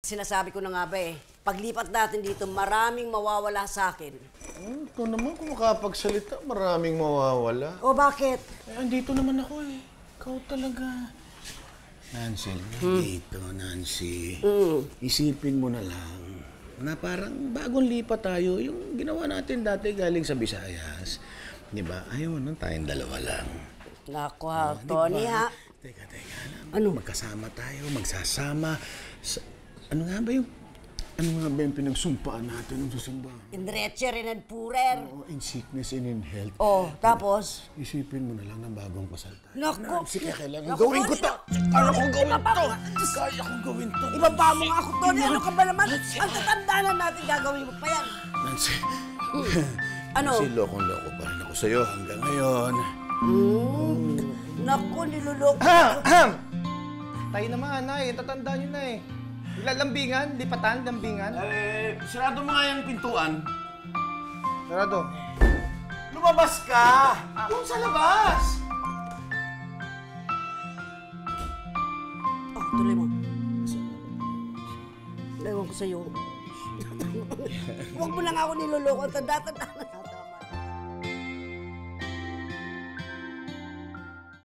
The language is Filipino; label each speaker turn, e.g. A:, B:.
A: Sinasabi ko na nga ba paglipat natin dito, maraming mawawala sa akin.
B: Ito naman, kung makapagsalita, maraming mawawala.
A: O bakit?
B: Andito naman ako Ikaw talaga. Nancy, dito, Nancy. Isipin mo na lang na parang bagong lipat tayo. Yung ginawa natin dati galing sa Visayas. Di ba? Ayaw nun tayong dalawa lang.
A: Naku Tony ha.
B: Teka.
A: Ano?
B: Magkasama tayo, magsasama. Ano nga ba yung pinagsumpaan natin nung sa simbahan?
A: In richer and poorer.
B: In sickness and in health.
A: Oh, tapos?
B: Isipin mo na lang ng bagong kasal tayo.
A: Naku!
B: Nancy, kailangan gawin ko to! Kaya kong gawin to! Kaya kong gawin to!
A: Ibaba mo nga ako, Tony. Ano ka ba naman? Ang tatanda na natin gagawin mo pa yan.
B: Nancy.
A: Ano?
B: Nancy, lokong-loko pa rin ako sa'yo hanggang ngayon.
A: Naku, niluloko.
C: Tayo naman, Nay. Tatanda nyo na Lambingan? Lipatan? Lambingan?
B: Sarado mo nga yung pintuan.
C: Sarado.
B: Lumabas ka! Doon sa labas!
A: Oh, tuloy mo. Ewan ko sa'yo. Huwag mo lang ako niloloko. Tanda-tanda na.